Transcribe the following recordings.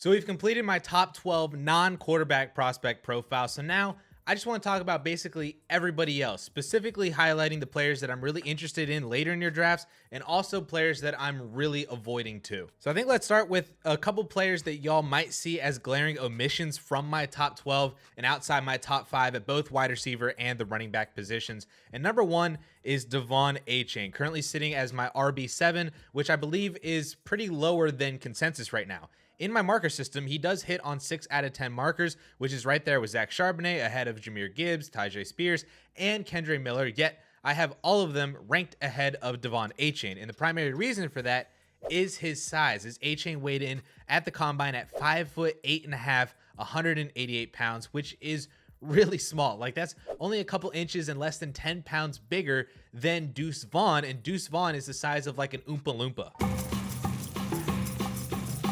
So we've completed my top 12 non-quarterback prospect profile. So now I just want to talk about basically everybody else, specifically highlighting the players that I'm really interested in later in your drafts and also players that I'm really avoiding too. So I think let's start with a couple players that y'all might see as glaring omissions from my top 12 and outside my top 5 at both wide receiver and the running back positions. And number one is Devon Achane, currently sitting as my RB7, which I believe is pretty lower than consensus right now. In my marker system, he does hit on 6 out of 10 markers, which is right there with Zach Charbonnet, ahead of Jahmyr Gibbs, Tyjae Spears, and Kendre Miller, yet I have all of them ranked ahead of Devon Achane. And the primary reason for that is his size. As Achane weighed in at the combine at 5'8.5", 188 pounds, which is really small. Like, that's only a couple inches and less than 10 pounds bigger than Deuce Vaughn, and Deuce Vaughn is the size of like an Oompa Loompa.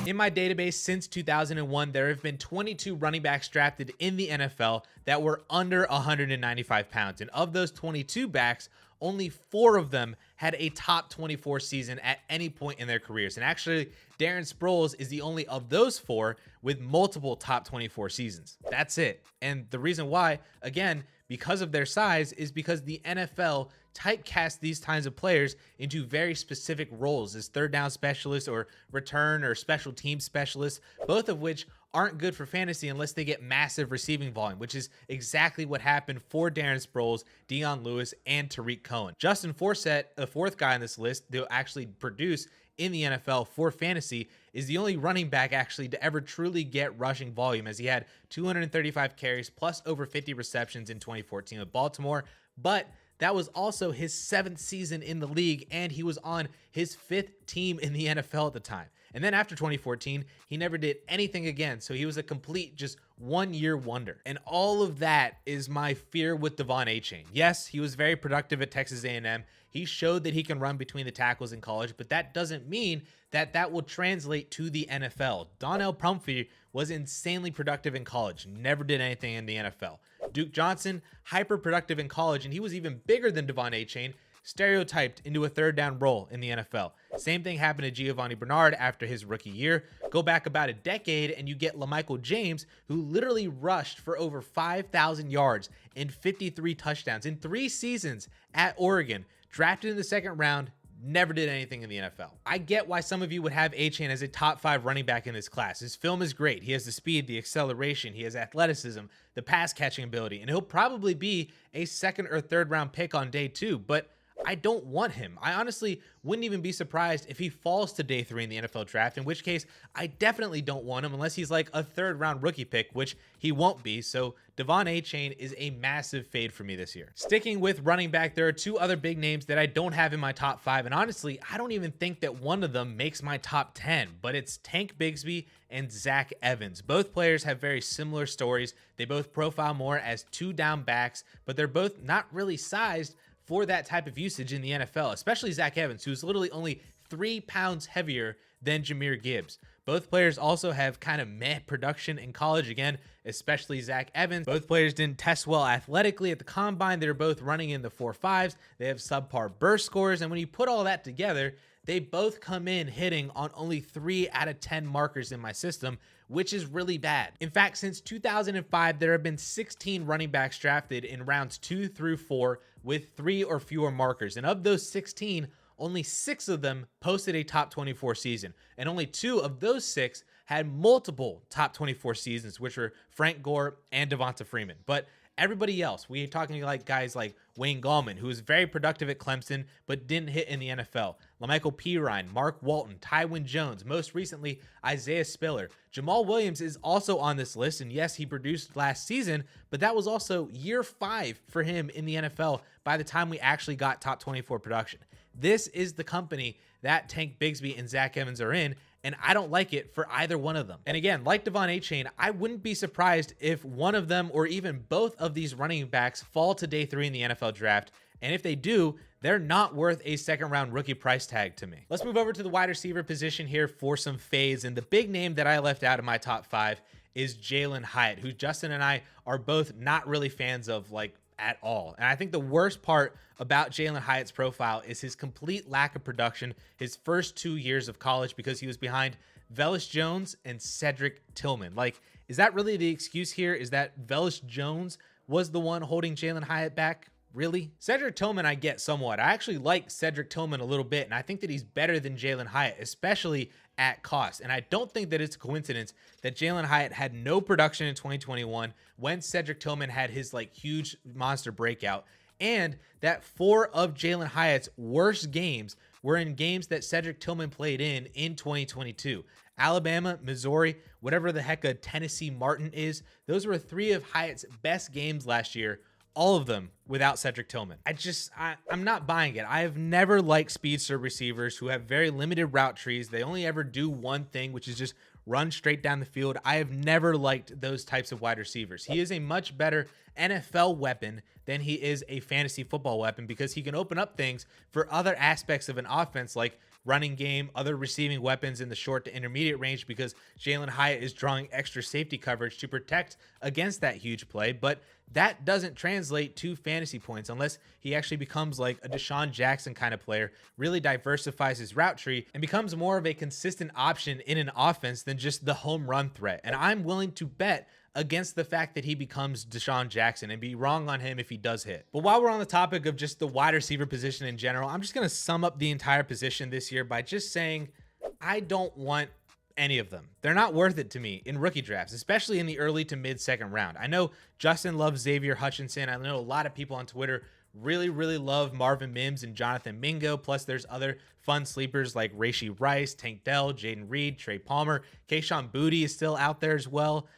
In my database since 2001, there have been 22 running backs drafted in the NFL that were under 195 pounds. And of those 22 backs, only 4 of them had a top 24 season at any point in their careers. And actually, Darren Sproles is the only of those 4 with multiple top 24 seasons. That's it. And the reason why, again, because of their size, is because the NFL typecast these kinds of players into very specific roles as third down specialists or return or special team specialists, both of which aren't good for fantasy unless they get massive receiving volume, which is exactly what happened for Darren Sproles, Dion Lewis, and Tariq Cohen. Justin Forsett, the 4th guy on this list to actually produce in the NFL for fantasy, is the only running back actually to ever truly get rushing volume, as he had 235 carries plus over 50 receptions in 2014 with Baltimore. But that was also his 7th season in the league, and he was on his 5th team in the NFL at the time. And then after 2014, he never did anything again. So he was a complete just one-year wonder. And all of that is my fear with Devon Achane. Yes, he was very productive at Texas A&M. He showed that he can run between the tackles in college, but that doesn't mean that that will translate to the NFL. Donnell Pumphrey was insanely productive in college, never did anything in the NFL. Duke Johnson, hyper productive in college, and he was even bigger than Devon Achane, stereotyped into a third down role in the NFL. Same thing happened to Giovanni Bernard after his rookie year. Go back about a decade and you get LaMichael James, who literally rushed for over 5,000 yards and 53 touchdowns in 3 seasons at Oregon, drafted in the 2nd round, never did anything in the NFL. I get why some of you would have Achane as a top 5 running back in this class. His film is great. He has the speed, the acceleration, he has athleticism, the pass catching ability, and he'll probably be a 2nd or 3rd round pick on day 2, but I don't want him. I honestly wouldn't even be surprised if he falls to day 3 in the NFL draft, in which case I definitely don't want him unless he's like a 3rd round rookie pick, which he won't be. So Devon Achane is a massive fade for me this year. Sticking with running back, there are 2 other big names that I don't have in my top 5. And honestly, I don't even think that one of them makes my top 10, but it's Tank Bigsby and Zach Evans. Both players have very similar stories. They both profile more as 2 down backs, but they're both not really sized for that type of usage in the NFL, especially Zach Evans, who's literally only 3 pounds heavier than Jahmyr Gibbs. Both players also have kind of meh production in college, again, especially Zach Evans. Both players didn't test well athletically at the combine. They're both running in the 4.5s. They have subpar burst scores, and when you put all that together, they both come in hitting on only 3 out of 10 markers in my system, which is really bad. In fact, since 2005, there have been 16 running backs drafted in rounds 2 through 4 with 3 or fewer markers. And of those 16, only 6 of them posted a top 24 season. And only 2 of those 6 had multiple top 24 seasons, which were Frank Gore and Devonta Freeman. But everybody else, we're talking like guys like Wayne Gallman, who was very productive at Clemson, but didn't hit in the NFL. LaMichael Pirine, Mark Walton, Tywin Jones, most recently Isaiah Spiller. Jamal Williams is also on this list, and yes, he produced last season, but that was also year 5 for him in the NFL by the time we actually got top 24 production. This is the company that Tank Bigsby and Zach Evans are in, and I don't like it for either one of them. And again, like Devon Achane, I wouldn't be surprised if one of them or even both of these running backs fall to day 3 in the NFL draft. And if they do, they're not worth a 2nd round rookie price tag to me. Let's move over to the wide receiver position here for some fades. And the big name that I left out of my top 5 is Jalin Hyatt, who Justin and I are both not really fans of, like, at all. And I think the worst part about Jalin Hyatt's profile is his complete lack of production his first 2 years of college, because he was behind Velus Jones and Cedric Tillman. Like, is that really the excuse here? Is that Velus Jones was the one holding Jalin Hyatt back? Really? Cedric Tillman, I get somewhat. I actually like Cedric Tillman a little bit, and I think that he's better than Jalin Hyatt, especially at cost. And I don't think that it's a coincidence that Jalin Hyatt had no production in 2021 when Cedric Tillman had his like huge monster breakout, and that 4 of Jalin Hyatt's worst games were in games that Cedric Tillman played in 2022. Alabama, Missouri, whatever the heck a Tennessee Martin is, those were 3 of Hyatt's best games last year, all of them without Cedric Tillman. I'm not buying it. I have never liked speedster receivers who have very limited route trees. They only ever do one thing, which is just run straight down the field. I have never liked those types of wide receivers. He is a much better NFL weapon than he is a fantasy football weapon because he can open up things for other aspects of an offense like running game, other receiving weapons in the short to intermediate range because Jalin Hyatt is drawing extra safety coverage to protect against that huge play. But that doesn't translate to fantasy points unless he actually becomes like a Deshaun Jackson kind of player, really diversifies his route tree and becomes more of a consistent option in an offense than just the home run threat. And I'm willing to bet against the fact that he becomes Deshaun Jackson and be wrong on him if he does hit. But while we're on the topic of just the wide receiver position in general, I'm just going to sum up the entire position this year by just saying I don't want any of them. They're not worth it to me in rookie drafts, especially in the early to mid second round. I know Justin loves Xavier Hutchinson. I know a lot of people on Twitter really love Marvin Mims and Jonathan Mingo. Plus there's other fun sleepers like Rashee Rice, Tank Dell, Jaden Reed, Trey Palmer, Kayshon Boutte is still out there as well.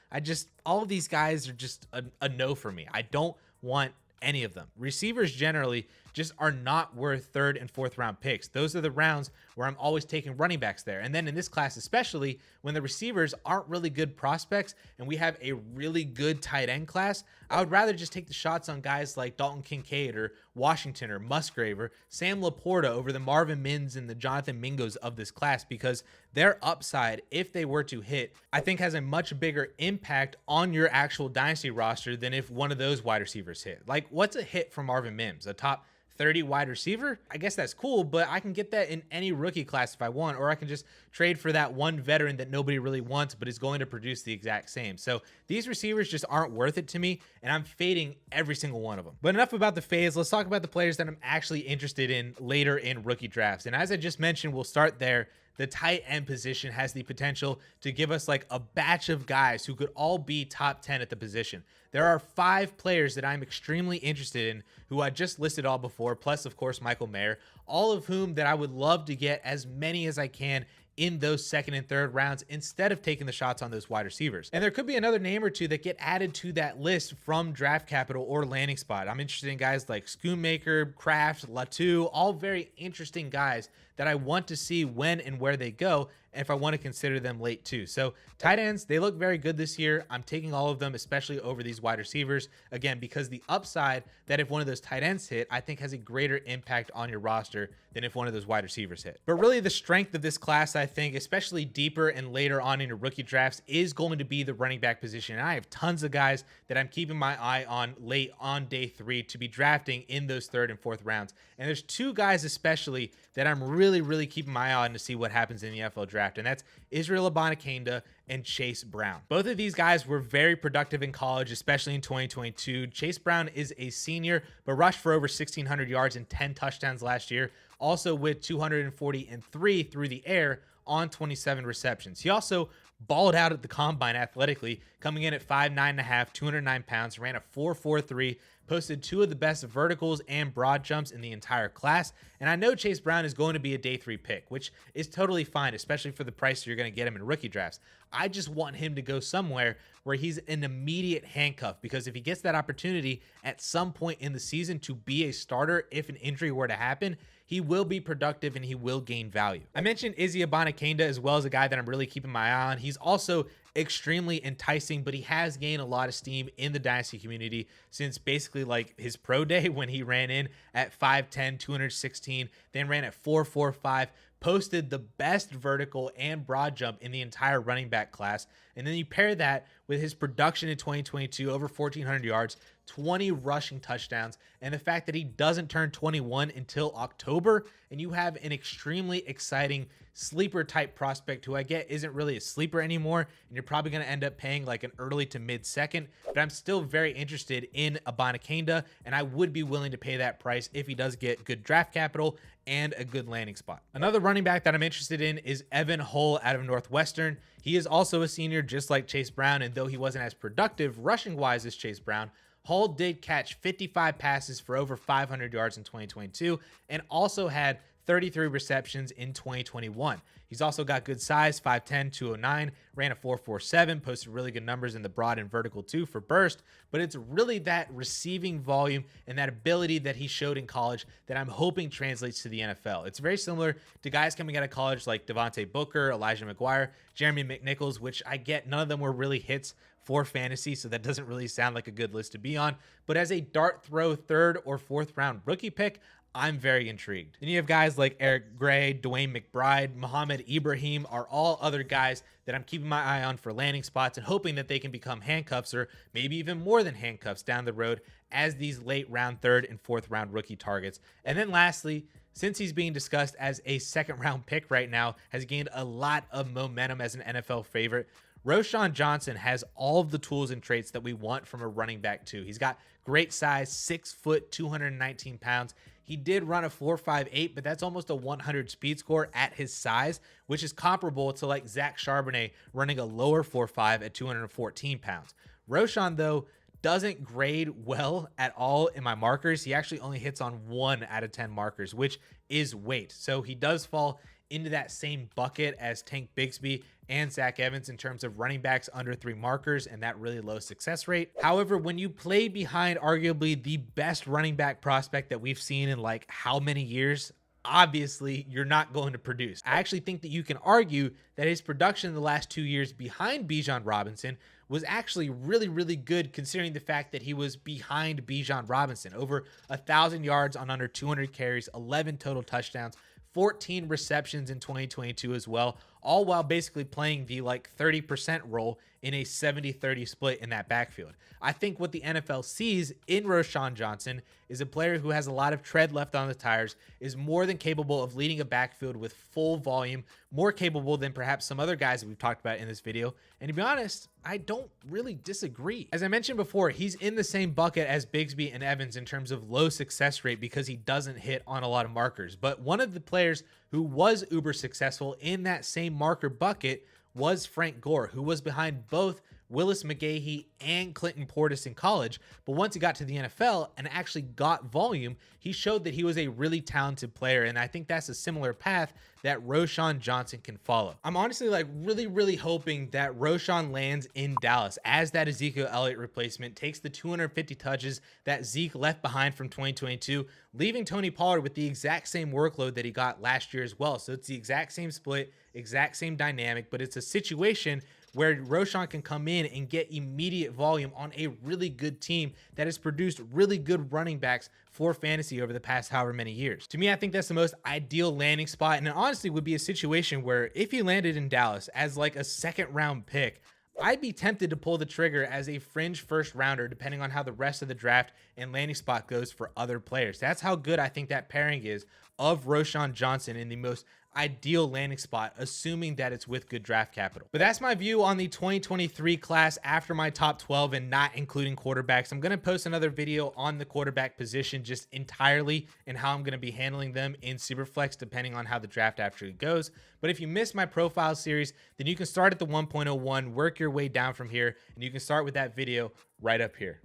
All of these guys are just a no for me. I don't want any of them. Receivers generally just are not worth 3rd and 4th round picks. Those are the rounds where I'm always taking running backs there. And then in this class, especially when the receivers aren't really good prospects and we have a really good tight end class, I would rather just take the shots on guys like Dalton Kincaid or Washington or Musgrave or Sam Laporta over the Marvin Mims and the Jonathan Mingos of this class because their upside, if they were to hit, I think has a much bigger impact on your actual dynasty roster than if one of those wide receivers hit. Like, what's a hit for Marvin Mims? A top 30 wide receiver? I guess that's cool, but I can get that in any rookie class if I want, or I can just trade for that one veteran that nobody really wants, but is going to produce the exact same. So these receivers just aren't worth it to me, and I'm fading every single one of them. But enough about the fades. Let's talk about the players that I'm actually interested in later in rookie drafts. And as I just mentioned, we'll start there. The tight end position has the potential to give us like a batch of guys who could all be top 10 at the position. There are 5 players that I'm extremely interested in who I just listed all before, plus of course Michael Mayer, all of whom that I would love to get as many as I can in those 2nd and 3rd rounds instead of taking the shots on those wide receivers. And there could be another name or two that get added to that list from draft capital or landing spot. I'm interested in guys like Schoonmaker, Kraft, Latu, all very interesting guys that I want to see when and where they go, and if I want to consider them late too. So tight ends, they look very good this year. I'm taking all of them, especially over these wide receivers, again, because the upside that if one of those tight ends hit, I think has a greater impact on your roster than if one of those wide receivers hit. But really the strength of this class, I think, especially deeper and later on in your rookie drafts, is going to be the running back position. And I have tons of guys that I'm keeping my eye on late on day 3 to be drafting in those 3rd and 4th rounds. And there's 2 guys especially that I'm really keeping my eye on to see what happens in the NFL draft, and that's Israel Abanikanda and Chase Brown. Both of these guys were very productive in college, especially in 2022. Chase Brown is a senior, but rushed for over 1,600 yards and 10 touchdowns last year, also with 243 through the air on 27 receptions. He also balled out at the combine athletically, coming in at 5'9.5", 209 pounds, ran a 4.43, posted 2 of the best verticals and broad jumps in the entire class. And I know Chase Brown is going to be a day 3 pick, which is totally fine, especially for the price you're going to get him in rookie drafts. I just want him to go somewhere where he's an immediate handcuff, because if he gets that opportunity at some point in the season to be a starter, if an injury were to happen, he will be productive and he will gain value. I mentioned Izzy Abanikanda as well as a guy that I'm really keeping my eye on. He's also extremely enticing, but he has gained a lot of steam in the Dynasty community since basically like his pro day when he ran in at 5'10", 216, then ran at 4.45, posted the best vertical and broad jump in the entire running back class. And then you pair that with his production in 2022, over 1,400 yards, 20 rushing touchdowns, and the fact that he doesn't turn 21 until October, and you have an extremely exciting sleeper type prospect who I get isn't really a sleeper anymore, and you're probably going to end up paying like an early to mid second, but I'm still very interested in Abanikanda, and I would be willing to pay that price if he does get good draft capital and a good landing spot. Another running back that I'm interested in is Evan Hull out of Northwestern. He is also a senior just like Chase Brown, and though he wasn't as productive rushing wise as Chase Brown, Hull did catch 55 passes for over 500 yards in 2022 and also had 33 receptions in 2021. He's also got good size, 5'10", 209, ran a 4.47, posted really good numbers in the broad and vertical too for burst, but it's really that receiving volume and that ability that he showed in college that I'm hoping translates to the NFL. It's very similar to guys coming out of college like Devontae Booker, Elijah McGuire, Jeremy McNichols, which I get none of them were really hits for fantasy, so that doesn't really sound like a good list to be on. But as a dart throw 3rd or 4th round rookie pick, I'm very intrigued. Then you have guys like Eric Gray, Dwayne McBride, Muhammad Ibrahim are all other guys that I'm keeping my eye on for landing spots and hoping that they can become handcuffs or maybe even more than handcuffs down the road as these late round 3rd and 4th round rookie targets. And then lastly, since he's being discussed as a 2nd round pick right now, has gained a lot of momentum as an NFL favorite, Roschon Johnson has all of the tools and traits that we want from a running back too. He's got great size, 6 foot, 219 pounds. He did run a 4.58, but that's almost a 100 speed score at his size, which is comparable to like Zach Charbonnet running a lower 4.5 at 214 pounds. Roschon, though, doesn't grade well at all in my markers. He actually only hits on 1 out of 10 markers, which is weight. So he does fall into that same bucket as Tank Bigsby and Zach Evans in terms of running backs under 3 markers and that really low success rate. However, when you play behind arguably the best running back prospect that we've seen in like how many years, obviously you're not going to produce. I actually think that you can argue that his production in the last 2 years behind Bijan Robinson was actually really, really good considering the fact that he was behind Bijan Robinson. Over 1,000 yards on under 200 carries, 11 total touchdowns, 14 receptions in 2022 as well, all while basically playing the like 30% role in a 70-30 split in that backfield. I think what the NFL sees in Roschon Johnson is a player who has a lot of tread left on the tires, is more than capable of leading a backfield with full volume, more capable than perhaps some other guys that we've talked about in this video. And to be honest, I don't really disagree. As I mentioned before, he's in the same bucket as Bigsby and Evans in terms of low success rate because he doesn't hit on a lot of markers. But one of the players who was uber successful in that same marker bucket was Frank Gore, who was behind both Willis McGahee and Clinton Portis in college. But once he got to the NFL and actually got volume, he showed that he was a really talented player. And I think that's a similar path that Roschon Johnson can follow. I'm honestly like really hoping that Roschon lands in Dallas as that Ezekiel Elliott replacement, takes the 250 touches that Zeke left behind from 2022, leaving Tony Pollard with the exact same workload that he got last year as well. So it's the exact same split, exact same dynamic, but it's a situation where Roschon can come in and get immediate volume on a really good team that has produced really good running backs for fantasy over the past however many years. To me, I think that's the most ideal landing spot, and it honestly would be a situation where if he landed in Dallas as like a 2nd round pick, I'd be tempted to pull the trigger as a fringe 1st rounder depending on how the rest of the draft and landing spot goes for other players. That's how good I think that pairing is of Roschon Johnson in the most ideal landing spot, assuming that it's with good draft capital. But that's my view on the 2023 class after my top 12 and not including quarterbacks. I'm going to post another video on the quarterback position just entirely and how I'm going to be handling them in Superflex depending on how the draft actually goes. But if you missed my profile series, then you can start at the 1.01, work your way down from here, and you can start with that video right up here.